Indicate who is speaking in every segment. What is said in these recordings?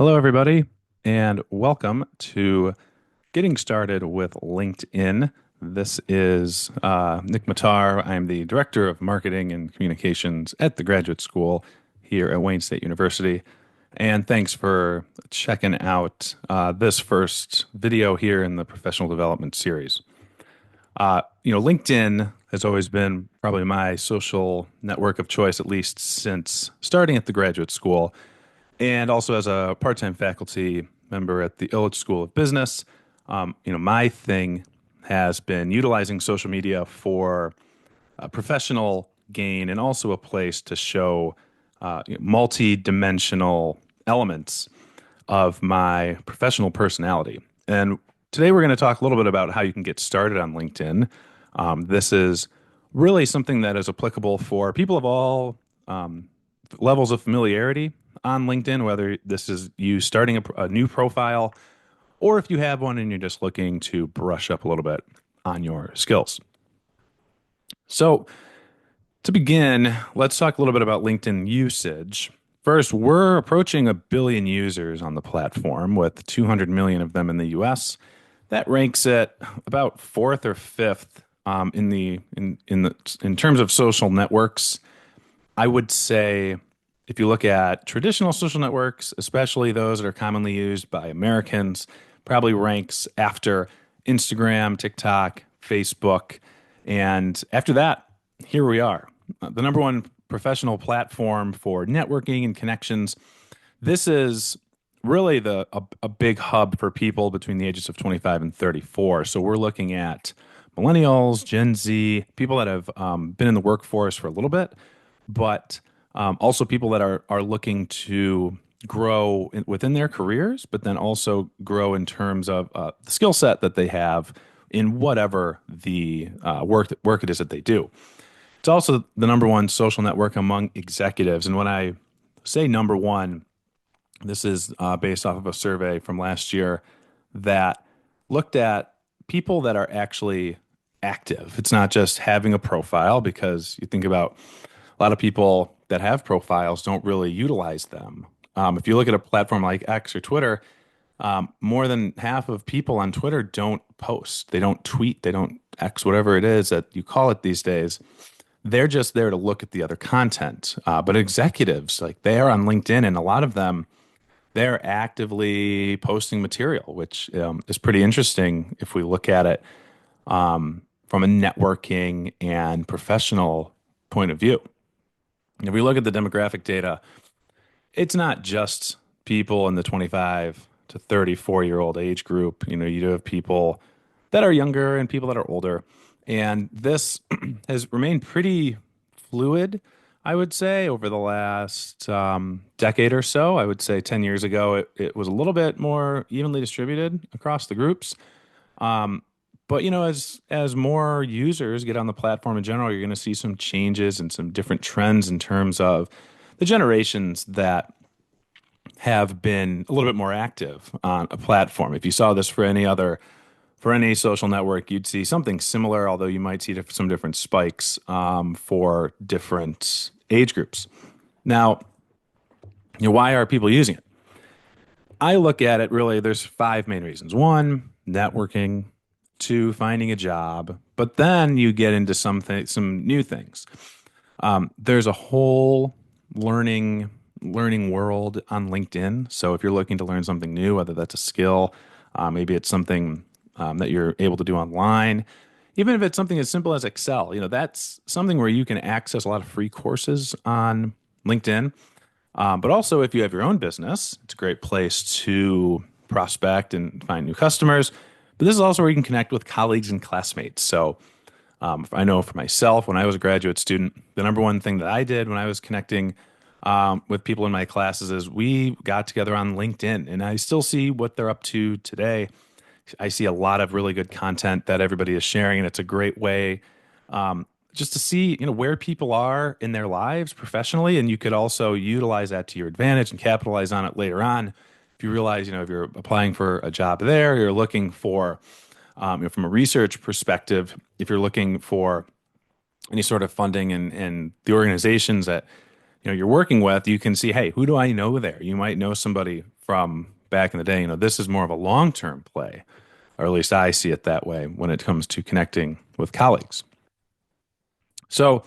Speaker 1: Hello, everybody, and welcome to Getting Started with LinkedIn. This is Nick Matar. I'm the Director of Marketing and Communications at the Graduate School here at Wayne State University. And thanks for checking out this first video here in the professional development series. LinkedIn has always been probably my social network of choice, at least since starting at the graduate school and also as a part-time faculty member at the Illich School of Business. My thing has been utilizing social media for professional gain and also a place to show multi-dimensional elements of my professional personality. And today we're going to talk a little bit about how you can get started on LinkedIn. This is really something that is applicable for people of all levels of familiarity on LinkedIn, whether this is you starting a new profile or if you have one and you're just looking to brush up a little bit on your skills. So, to begin, let's talk a little bit about LinkedIn usage. First, we're approaching 1 billion users on the platform with 200 million of them in the US. That ranks it about fourth or fifth in terms of social networks. I would say if you look at traditional social networks, especially those that are commonly used by Americans, probably ranks after Instagram, TikTok, Facebook. And after that, here we are. The number one professional platform for networking and connections. This is really a big hub for people between the ages of 25 and 34. So we're looking at millennials, Gen Z, people that have been in the workforce for a little bit, but also people that are looking to grow within their careers, but then also grow in terms of the skill set that they have in whatever the work it is that they do. It's also the number one social network among executives. And when I say number one, this is based off of a survey from last year that looked at people that are actually active. It's not just having a profile, because you think about a lot of people that have profiles don't really utilize them. If you look at a platform like X or Twitter, more than half of people on Twitter don't post. They don't tweet. They don't X, whatever it is that you call it these days. They're just there to look at the other content. But executives, like they are on LinkedIn, and a lot of them, they're actively posting material, which is pretty interesting if we look at it from a networking and professional point of view. If we look at the demographic data, it's not just people in the 25 to 34-year-old age group. You do have people that are younger and people that are older. And this has remained pretty fluid, I would say, over the last decade or so. I would say 10 years ago, it was a little bit more evenly distributed across the groups. But as more users get on the platform in general, you're going to see some changes and some different trends in terms of the generations that have been a little bit more active on a platform. If you saw this for any social network, you'd see something similar, although you might see some different spikes for different age groups. Now, why are people using it? I look at it really, there's 5 main reasons. One, networking. Two, finding a job. But then you get into some new things. There's a whole learning world on LinkedIn. So if you're looking to learn something new, whether that's a skill, maybe it's something that you're able to do online, even if it's something as simple as Excel, that's something where you can access a lot of free courses on LinkedIn. But also, if you have your own business, it's a great place to prospect and find new customers. But this is also where you can connect with colleagues and classmates. So I know for myself, when I was a graduate student, the number one thing that I did when I was connecting with people in my classes is we got together on LinkedIn, and I still see what they're up to today. I see a lot of really good content that everybody is sharing, and it's a great way just to see where people are in their lives professionally, and you could also utilize that to your advantage and capitalize on it later on. If you realize, if you're applying for a job there, you're looking for, from a research perspective, if you're looking for any sort of funding and the organizations that you're working with, you can see, hey, who do I know there? You might know somebody from back in the day. This is more of a long-term play, or at least I see it that way when it comes to connecting with colleagues. So,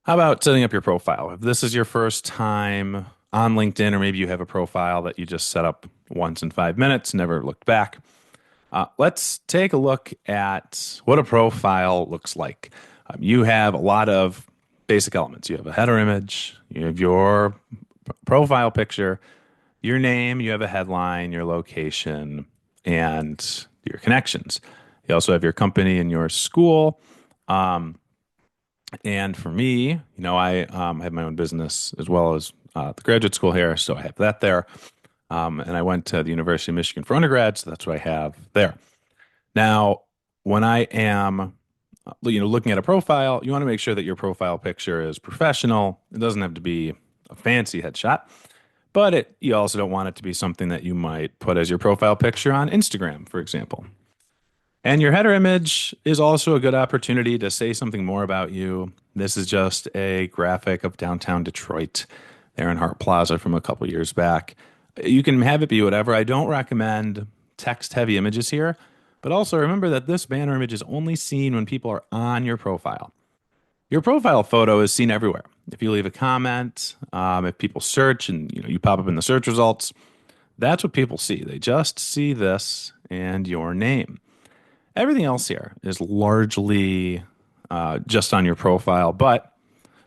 Speaker 1: how about setting up your profile? If this is your first time on LinkedIn, or maybe you have a profile that you just set up once in 5 minutes, never looked back, let's take a look at what a profile looks like. You have a lot of basic elements. You have a header image, you have your profile picture, your name, you have a headline, your location, and your connections. You also have your company and your school. And for me, I have my own business as well as the graduate school here, so I have that there. And I went to the University of Michigan for undergrad, so that's what I have there. Now, when I am, looking at a profile, you want to make sure that your profile picture is professional. It doesn't have to be a fancy headshot, but you also don't want it to be something that you might put as your profile picture on Instagram, for example. And your header image is also a good opportunity to say something more about you. This is just a graphic of downtown Detroit there in Hart Plaza from a couple years back. You can have it be whatever. I don't recommend text heavy images here, but also remember that this banner image is only seen when people are on your profile. Your profile photo is seen everywhere. If you leave a comment, if people search and you pop up in the search results, that's what people see. They just see this and your name. Everything else here is largely just on your profile, but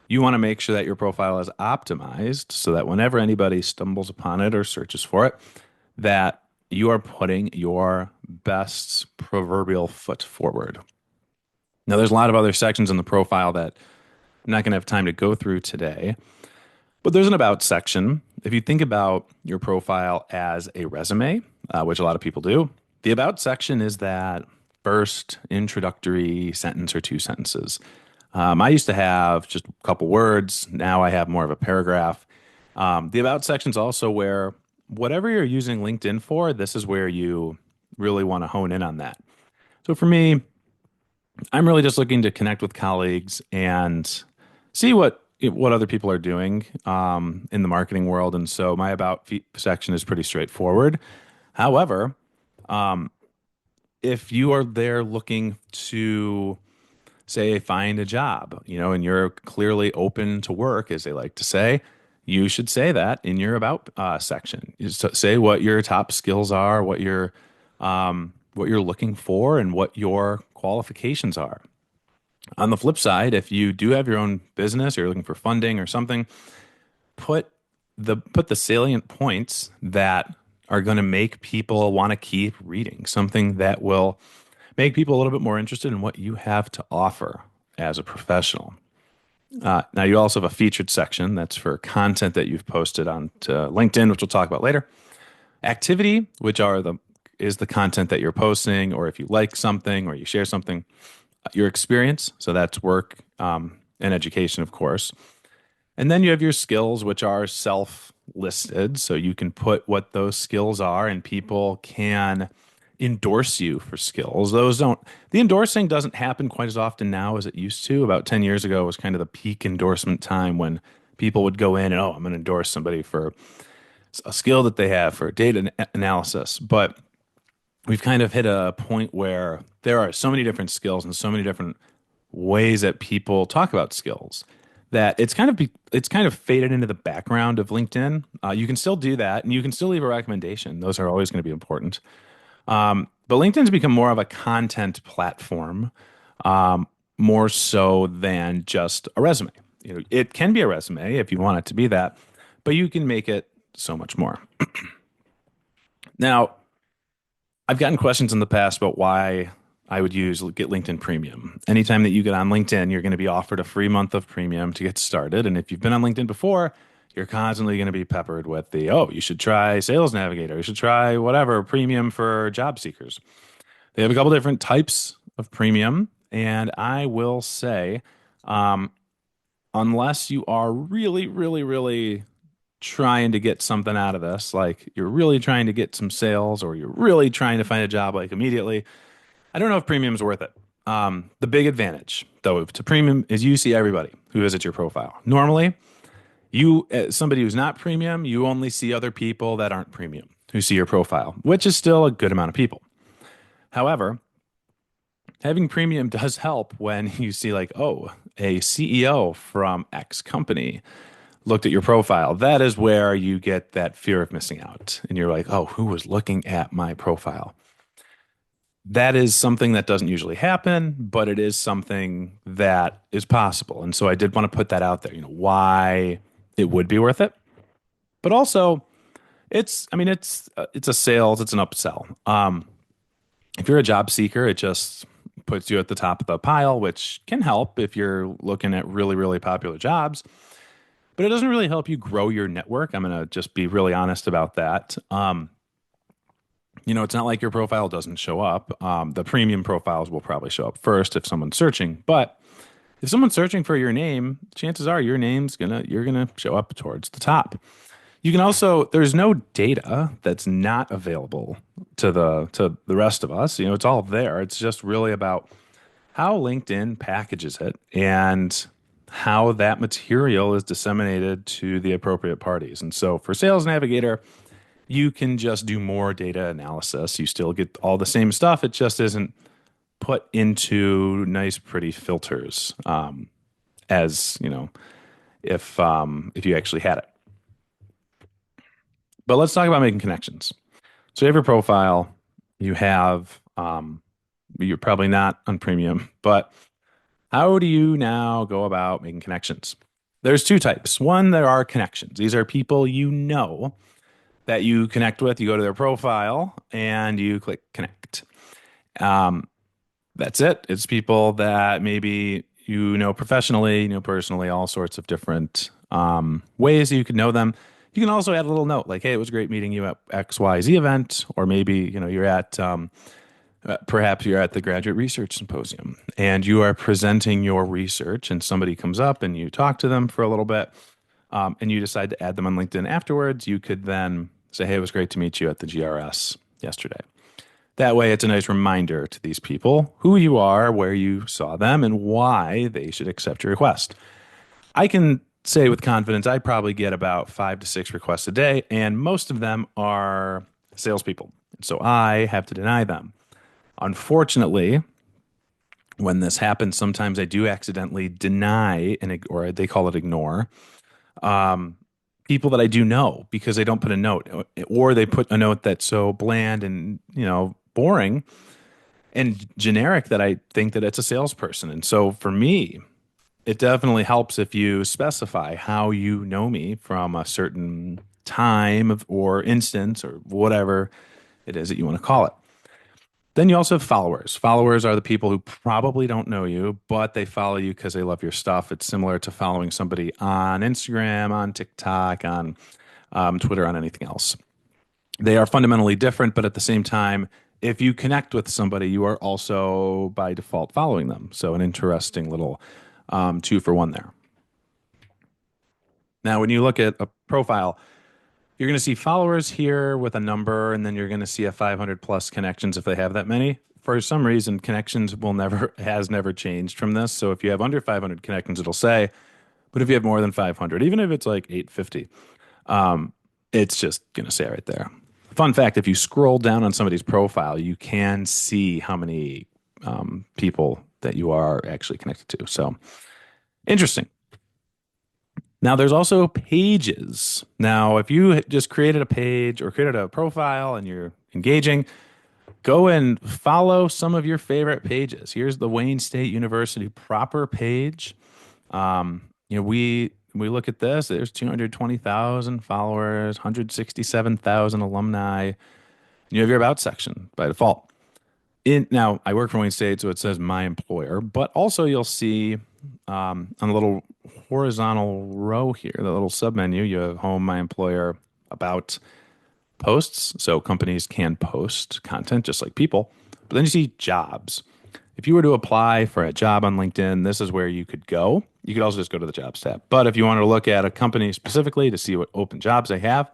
Speaker 1: you want to make sure that your profile is optimized so that whenever anybody stumbles upon it or searches for it, that you are putting your best proverbial foot forward. Now, there's a lot of other sections in the profile that I'm not going to have time to go through today, but there's an about section. If you think about your profile as a resume, which a lot of people do, the about section is that first introductory sentence or two sentences. I used to have just a couple words. Now I have more of a paragraph. The about section is also where whatever you're using LinkedIn for, this is where you really want to hone in on that. So for me, I'm really just looking to connect with colleagues and see what other people are doing in the marketing world. And so my about section is pretty straightforward. However, if you are there looking to say find a job, and you're clearly open to work, as they like to say, you should say that in your about section. You say what your top skills are, what you're looking for, and what your qualifications are. On the flip side, if you do have your own business, or you're looking for funding or something, put the salient points that are going to make people want to keep reading, something that will make people a little bit more interested in what you have to offer as a professional. Now, you also have a featured section that's for content that you've posted on to LinkedIn, which we'll talk about later. Activity, which is the content that you're posting, or if you like something or you share something. Your experience, so that's work and education, of course. And then you have your skills, which are self-listed, so you can put what those skills are, and people can endorse you for skills. The endorsing doesn't happen quite as often now as it used to. About 10 years ago was kind of the peak endorsement time when people would go in and, I'm going to endorse somebody for a skill that they have for data analysis. But we've kind of hit a point where there are so many different skills and so many different ways that people talk about skills that it's kind of faded into the background of LinkedIn. You can still do that, and you can still leave a recommendation. Those are always going to be important. But LinkedIn's become more of a content platform, more so than just a resume. It can be a resume if you want it to be that, but you can make it so much more. Now, I've gotten questions in the past about why I would get LinkedIn Premium. Anytime that you get on LinkedIn, you're going to be offered a free month of premium to get started. And if you've been on LinkedIn before, you're constantly going to be peppered with you should try Sales Navigator. You should try whatever premium for job seekers. They have a couple different types of premium. And I will say, unless you are really, really, really trying to get something out of this, like you're really trying to get some sales, or you're really trying to find a job like immediately, I don't know if premium is worth it. The big advantage, though, to premium is you see everybody who visits your profile. Normally, You, as somebody who's not premium, you only see other people that aren't premium who see your profile, which is still a good amount of people. However, having premium does help when you see, like, oh, a CEO from X company looked at your profile. That is where you get that fear of missing out. And you're like, oh, who was looking at my profile? That is something that doesn't usually happen, but it is something that is possible. And so I did want to put that out there, why it would be worth it. But also, I mean, it's a sales, it's an upsell. If you're a job seeker, it just puts you at the top of the pile, which can help if you're looking at really, really popular jobs. But it doesn't really help you grow your network. I'm going to just be really honest about that. It's not like your profile doesn't show up. The premium profiles will probably show up first if someone's searching. But if someone's searching for your name, chances are you're gonna show up towards the top. You can also, there's no data that's not available to the rest of us. It's all there. It's just really about how LinkedIn packages it and how that material is disseminated to the appropriate parties. And so for Sales Navigator, you can just do more data analysis. You still get all the same stuff. It just isn't put into nice, pretty filters, as if you actually had it. But let's talk about making connections. So you have your profile. You have you're probably not on premium, but how do you now go about making connections? There's two types. One, there are connections. These are people that you connect with. You go to their profile and you click connect. Um, that's it. It's people that maybe professionally, personally, all sorts of different ways that you could know them. You can also add a little note like, hey, it was great meeting you at XYZ event, or maybe, you're at, perhaps you're at the Graduate Research Symposium and you are presenting your research and somebody comes up and you talk to them for a little bit, and you decide to add them on LinkedIn afterwards. You could then say, hey, it was great to meet you at the GRS yesterday. That way, it's a nice reminder to these people who you are, where you saw them, and why they should accept your request. I can say with confidence, I probably get about 5 to 6 requests a day, and most of them are salespeople. So I have to deny them. Unfortunately, when this happens, sometimes I do accidentally deny, or they call it ignore, people that I do know because they don't put a note, or they put a note that's so bland and boring and generic that I think that it's a salesperson. And so for me, it definitely helps if you specify how you know me from a certain time or instance or whatever it is that you want to call it. Then you also have followers. Followers are the people who probably don't know you, but they follow you because they love your stuff. It's similar to following somebody on Instagram, on TikTok, on Twitter, on anything else. They are fundamentally different, but at the same time, if you connect with somebody, you are also by default following them. So an interesting little two for one there. Now, when you look at a profile, you're going to see followers here with a number, and then you're going to see a 500 plus connections if they have that many. For some reason, connections has never changed from this. So if you have under 500 connections, it'll say, but if you have more than 500, even if it's like 850, it's just going to say right there. Fun fact, if you scroll down on somebody's profile, you can see how many people that you are actually connected to. So interesting. Now, there's also pages. Now, if you just created a page or created a profile and you're engaging, go and follow some of your favorite pages. Here's the Wayne State University proper page. We look at this. There's 220,000 followers, 167,000 alumni. You have your about section by default. Now, I work for Wayne State, so it says my employer, but also you'll see on the little horizontal row here, the little submenu, you have home, my employer, about, posts. So companies can post content just like people. But then you see jobs. If you were to apply for a job on LinkedIn, this is where you could go. You could also just go to the jobs tab. But if you wanted to look at a company specifically to see what open jobs they have,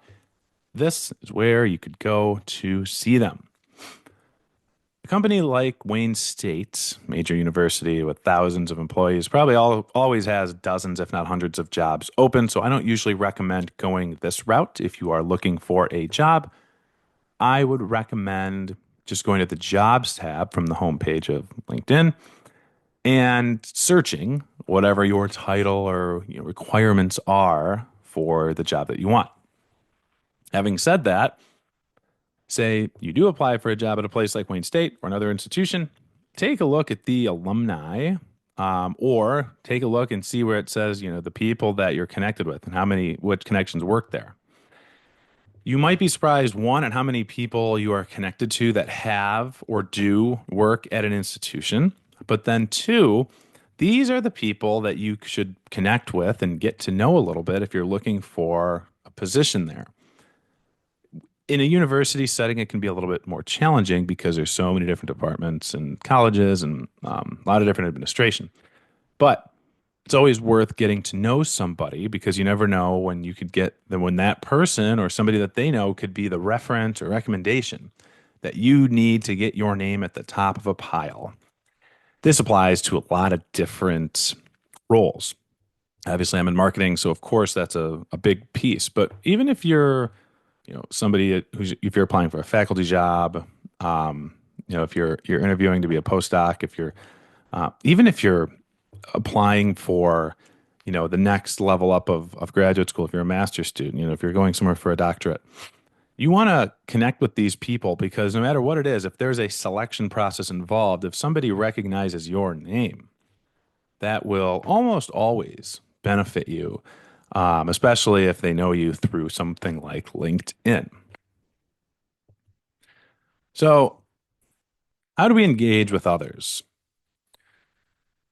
Speaker 1: this is where you could go to see them. A company like Wayne State, major university with thousands of employees, probably always has dozens, if not hundreds, of jobs open. So I don't usually recommend going this route if you are looking for a job. I would recommend just going to the jobs tab from the homepage of LinkedIn and searching whatever your title or requirements are for the job that you want. Having said that, say you do apply for a job at a place like Wayne State or another institution, take a look at the alumni, or take a look and see where it says, the people that you're connected with and what connections work there. You might be surprised, one, at how many people you are connected to that have or do work at an institution. But then, two, these are the people that you should connect with and get to know a little bit if you're looking for a position there. In a university setting, it can be a little bit more challenging because there's so many different departments and colleges and a lot of different administration. But it's always worth getting to know somebody because you never know when that person or somebody that they know could be the reference or recommendation that you need to get your name at the top of a pile. This applies to a lot of different roles. Obviously, I'm in marketing, so of course that's a big piece. But even if you're, somebody if you're applying for a faculty job, if you're interviewing to be a postdoc, if you're even if you're applying for, the next level up of graduate school, if you're a master's student, if you're going somewhere for a doctorate, you want to connect with these people because no matter what it is, if there's a selection process involved, if somebody recognizes your name, that will almost always benefit you, especially if they know you through something like LinkedIn. So, how do we engage with others?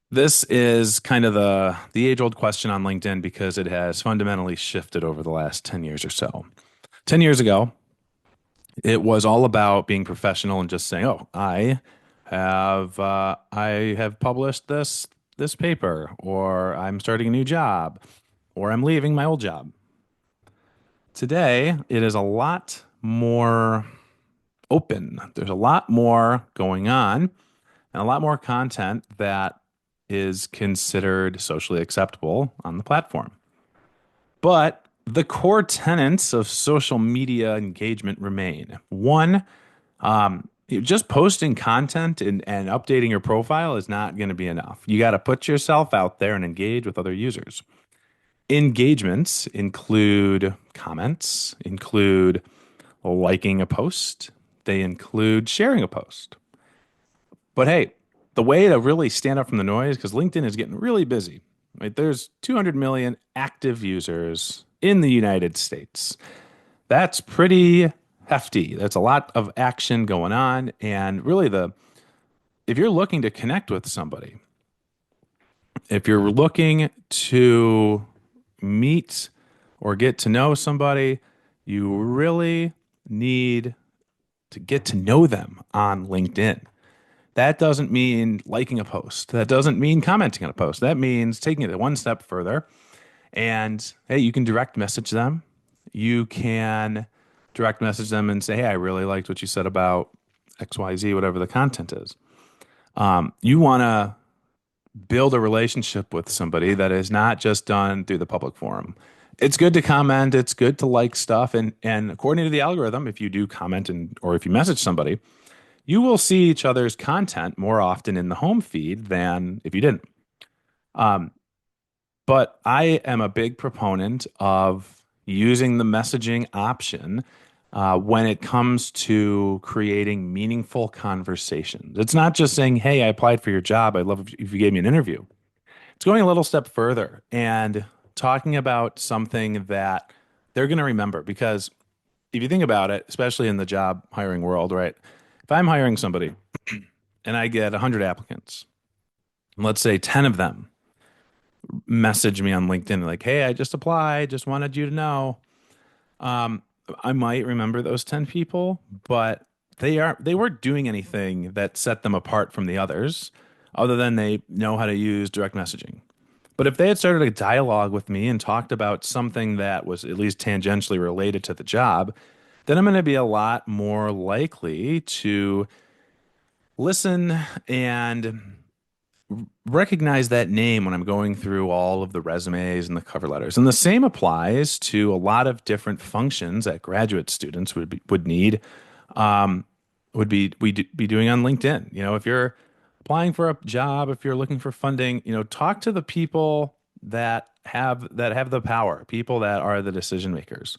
Speaker 1: This is kind of the age-old question on LinkedIn because it has fundamentally shifted over the last 10 years or so. 10 years ago, it was all about being professional and just saying, "Oh, I have published this paper, or I'm starting a new job, or I'm leaving my old job." Today, it is a lot more open. There's a lot more going on and a lot more content that is considered socially acceptable on the platform. But the core tenets of social media engagement remain. One, just posting content and updating your profile is not going to be enough. You got to put yourself out there and engage with other users. Engagements include comments, include liking a post, they include sharing a post. But hey, the way to really stand out from the noise, because LinkedIn is getting really busy, right? There's 200 million active users in the United States. That's pretty hefty. That's a lot of action going on. And really, if you're looking to connect with somebody, if you're looking to meet or get to know somebody, you really need to get to know them on LinkedIn. That doesn't mean liking a post. That doesn't mean commenting on a post. That means taking it one step further. And hey, you can direct message them. You can direct message them and say, "Hey, I really liked what you said about XYZ, whatever the content is." You want to build a relationship with somebody that is not just done through the public forum. It's good to comment, it's good to like stuff, and according to the algorithm, if you do comment or if you message somebody, you will see each other's content more often in the home feed than if you didn't. Um, but I am a big proponent of using the messaging option when it comes to creating meaningful conversations. It's not just saying, "Hey, I applied for your job. I'd love if you gave me an interview." It's going a little step further and talking about something that they're going to remember. Because if you think about it, especially in the job hiring world, right? If I'm hiring somebody and I get 100 applicants, and let's say 10 of them message me on LinkedIn like, "Hey, I just applied, just wanted you to know." Um, I might remember those 10 people, but they weren't doing anything that set them apart from the others other than they know how to use direct messaging. But if they had started a dialogue with me and talked about something that was at least tangentially related to the job, then I'm going to be a lot more likely to listen and recognize that name when I'm going through all of the resumes and the cover letters. And the same applies to a lot of different functions that graduate students would need, um, would be doing on LinkedIn. If you're applying for a job, if you're looking for funding, talk to the people that have the power, people that are the decision makers.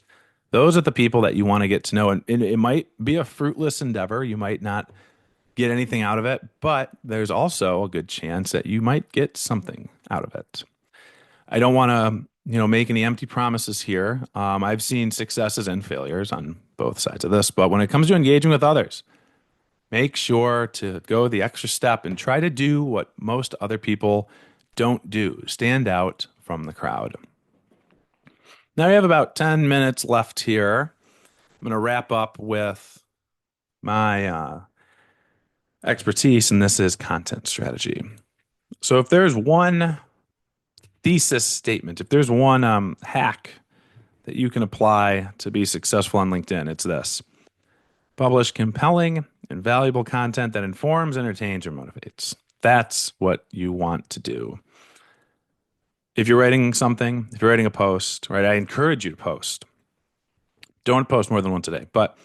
Speaker 1: Those are the people that you want to get to know, and it might be a fruitless endeavor. You might not get anything out of it, but there's also a good chance that you might get something out of it. I don't want to, make any empty promises here. I've seen successes and failures on both sides of this, but when it comes to engaging with others, make sure to go the extra step and try to do what most other people don't do. Stand out from the crowd. Now we have about 10 minutes left here. I'm going to wrap up with my expertise, and this is content strategy. So if there's one thesis statement, if there's one hack that you can apply to be successful on LinkedIn, it's this: publish compelling and valuable content that informs, entertains, or motivates. That's what you want to do. If you're writing something, if you're writing a post, right, I encourage you to post. Don't post more than once a day, but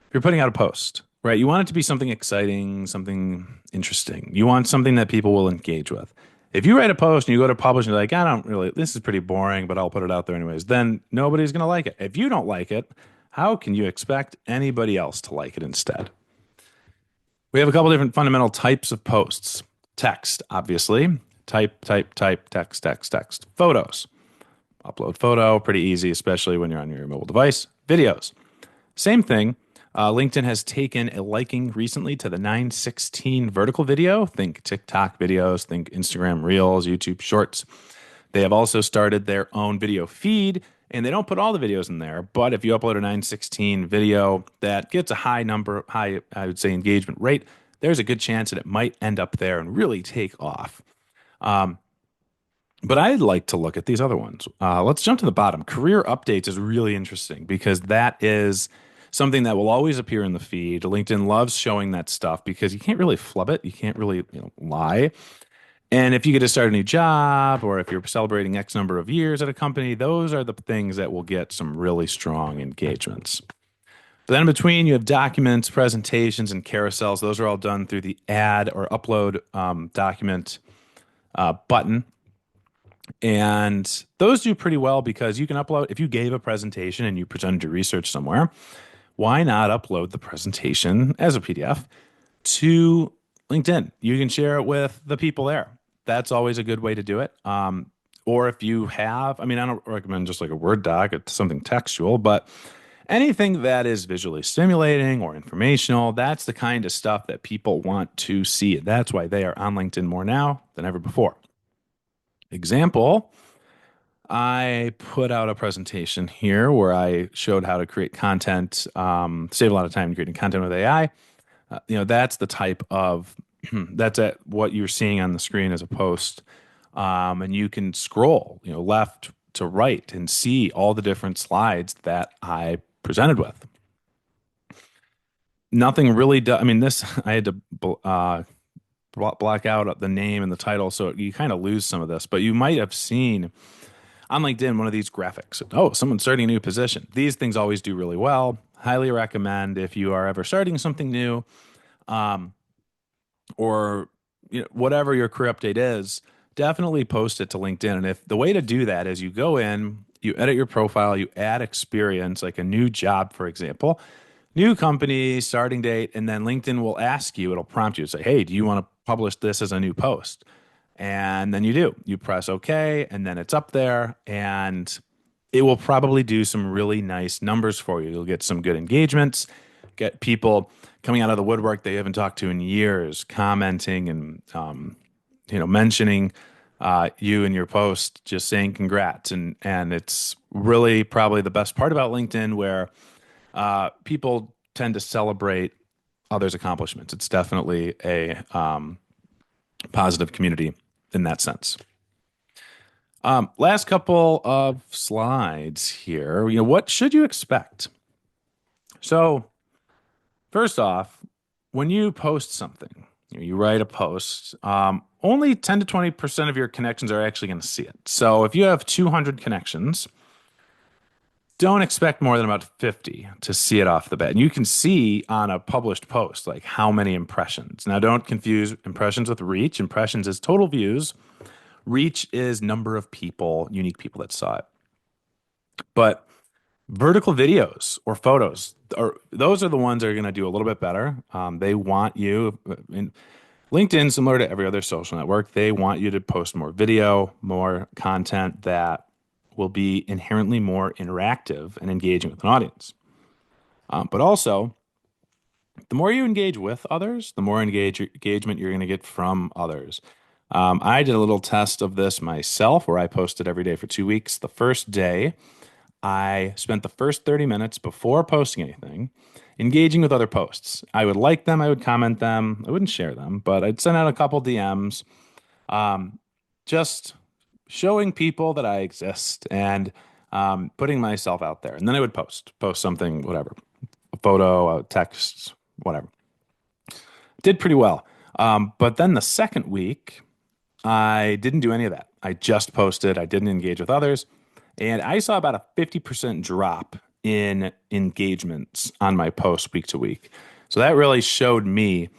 Speaker 1: if you're putting out a post, right, you want it to be something exciting, something interesting. You want something that people will engage with. If you write a post and you go to publish and you're like, I don't really, this is pretty boring, but I'll put it out there anyways, then nobody's going to like it. If you don't like it, how can you expect anybody else to like it instead? We have a couple different fundamental types of posts. Text, obviously. Type, text, text, text. Photos. Upload photo, pretty easy, especially when you're on your mobile device. Videos. Same thing. LinkedIn has taken a liking recently to the 916 vertical video. Think TikTok videos, think Instagram Reels, YouTube Shorts. They have also started their own video feed, and they don't put all the videos in there. But if you upload a 916 video that gets a high, I would say, engagement rate, there's a good chance that it might end up there and really take off. But I'd like to look at these other ones. Let's jump to the bottom. Career updates is really interesting because that is something that will always appear in the feed. LinkedIn loves showing that stuff because you can't really flub it. You can't really, lie. And if you get to start a new job or if you're celebrating X number of years at a company, those are the things that will get some really strong engagements. But then in between, you have documents, presentations, and carousels. Those are all done through the add or upload document button. And those do pretty well because you can upload, if you gave a presentation and you presented your research somewhere, why not upload the presentation as a PDF to LinkedIn? You can share it with the people there. That's always a good way to do it. Or if you have, I mean, I don't recommend just like a Word doc, it's something textual, but anything that is visually stimulating or informational, that's the kind of stuff that people want to see. That's why they are on LinkedIn more now than ever before. Example, I put out a presentation here where I showed how to create content, save a lot of time creating content with AI. That's the type of that's what you're seeing on the screen as a post, and you can scroll, left to right and see all the different slides that I presented with. Nothing really does. I mean, this I had to block out the name and the title, so you kind of lose some of this. But you might have seen on LinkedIn one of these graphics. Oh, someone's starting a new position. These things always do really well. Highly recommend if you are ever starting something new, or whatever your career update is, definitely post it to LinkedIn. And if the way to do that is you go in, you edit your profile, you add experience, like a new job, for example, new company, starting date, and then LinkedIn will ask you, it'll prompt you to say, hey, do you want to publish this as a new post? And then you do. You press OK, and then it's up there, and it will probably do some really nice numbers for you. You'll get some good engagements, get people coming out of the woodwork they haven't talked to in years, commenting and mentioning you in your post, just saying congrats. And it's really probably the best part about LinkedIn, where people tend to celebrate others' accomplishments. It's definitely a positive community in that sense. Last couple of slides here. What should you expect? So, first off, when you post something, You write a post. Only 10 to 20% of your connections are actually going to see it. So if you have 200 connections, don't expect more than about 50 to see it off the bat. And you can see on a published post like how many impressions. Now, don't confuse impressions with reach. Impressions is total views. Reach is number of people, unique people that saw it. But vertical videos or photos are those are the ones that are going to do a little bit better. They want you in LinkedIn, similar to every other social network, they want you to post more video, more content that will be inherently more interactive and engaging with an audience. But also, the more you engage with others, the more engagement you're going to get from others. I did a little test of this myself where I posted every day for 2 weeks. The first day, I spent the first 30 minutes before posting anything engaging with other posts. I would like them, I would comment them, I wouldn't share them, but I'd send out a couple DMs, just showing people that I exist and putting myself out there. And then I would post something, whatever, a photo, a text, whatever. Did pretty well. But then the second week, I didn't do any of that. I just posted, I didn't engage with others. And I saw about a 50% drop in engagements on my posts week to week. So that really showed me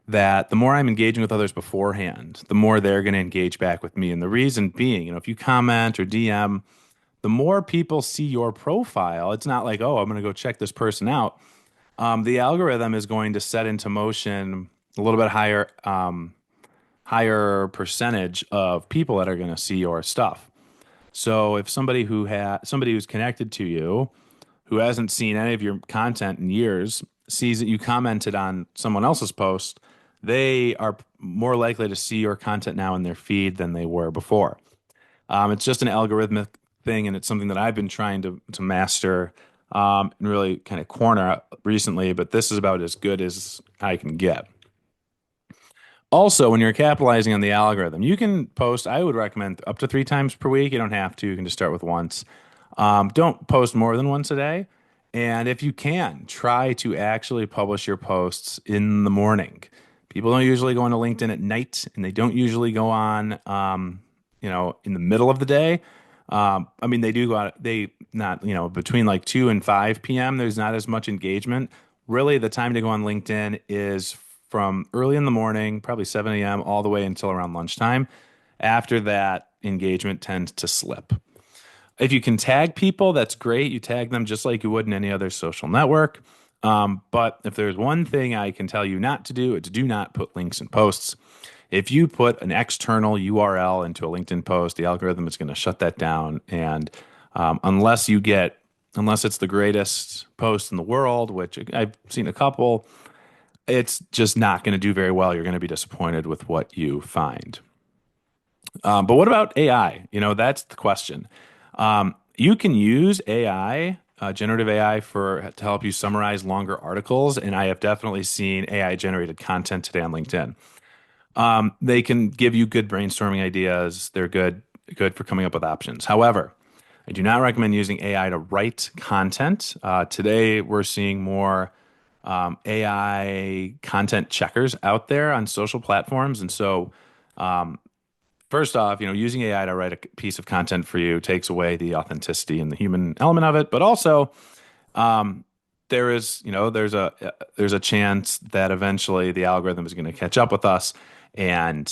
Speaker 1: that the more I'm engaging with others beforehand, the more they're going to engage back with me. And the reason being, if you comment or DM, the more people see your profile, it's not like, oh, I'm going to go check this person out. The algorithm is going to set into motion a little bit higher percentage of people that are going to see your stuff. So if somebody who's connected to you, who hasn't seen any of your content in years, sees that you commented on someone else's post, they are more likely to see your content now in their feed than they were before. It's just an algorithmic thing, and it's something that I've been trying to master and really kind of corner recently. But this is about as good as I can get. Also, when you're capitalizing on the algorithm, you can post, I would recommend up to 3 times per week. You don't have to, you can just start with once. Don't post more than once a day. And if you can, try to actually publish your posts in the morning. People don't usually go onto LinkedIn at night, and they don't usually go on, in the middle of the day. I mean, they do go out, they not, between like 2 and 5 p.m., there's not as much engagement. Really, the time to go on LinkedIn is from early in the morning, probably 7 a.m., all the way until around lunchtime. After that, engagement tends to slip. If you can tag people, that's great. You tag them just like you would in any other social network. But if there's one thing I can tell you not to do, it's do not put links in posts. If you put an external URL into a LinkedIn post, the algorithm is going to shut that down. And unless it's the greatest post in the world, which I've seen a couple, it's just not going to do very well. You're going to be disappointed with what you find. But what about AI? That's the question. You can use AI, generative AI, to help you summarize longer articles, and I have definitely seen AI generated content today on LinkedIn. They can give you good brainstorming ideas. They're good for coming up with options. However, I do not recommend using AI to write content. Today, we're seeing more AI content checkers out there on social platforms, and so first off, using AI to write a piece of content for you takes away the authenticity and the human element of it. But also, there's a chance that eventually the algorithm is going to catch up with us, and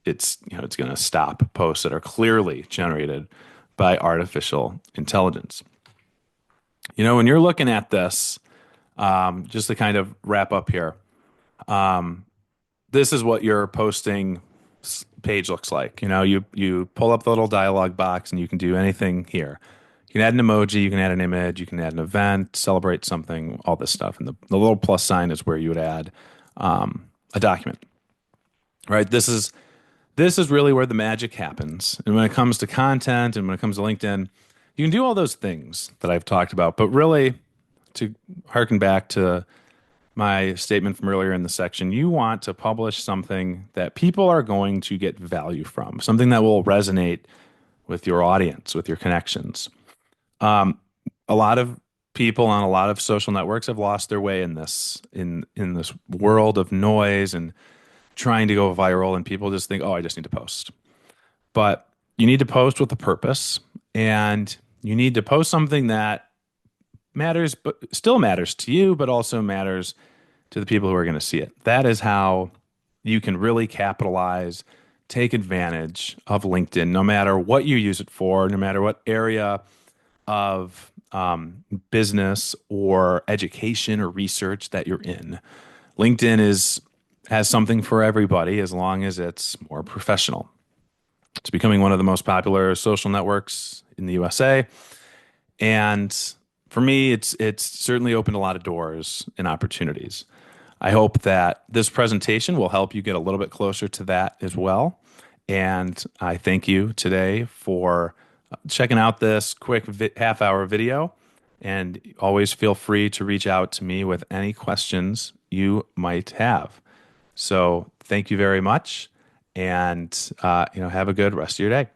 Speaker 1: it's going to stop posts that are clearly generated by artificial intelligence. When you're looking at this, just to kind of wrap up here, this is what your posting page looks like. You pull up the little dialog box and you can do anything here. You can add an emoji, you can add an image, you can add an event, celebrate something, all this stuff. And the little plus sign is where you would add a document. Right? This is really where the magic happens. And when it comes to content and when it comes to LinkedIn, you can do all those things that I've talked about, but really to harken back to my statement from earlier in the section, you want to publish something that people are going to get value from, something that will resonate with your audience, with your connections. A lot of people on a lot of social networks have lost their way in this world of noise and trying to go viral and people just think, oh, I just need to post. But you need to post with a purpose and you need to post something that matters, but still matters to you, but also matters to the people who are going to see it. That is how you can really capitalize, take advantage of LinkedIn, no matter what you use it for, no matter what area of business or education or research that you're in. LinkedIn is has something for everybody as long as it's more professional. It's becoming one of the most popular social networks in the USA, and for me, it's certainly opened a lot of doors and opportunities. I hope that this presentation will help you get a little bit closer to that as well. And I thank you today for checking out this quick half-hour video. And always feel free to reach out to me with any questions you might have. So thank you very much, and have a good rest of your day.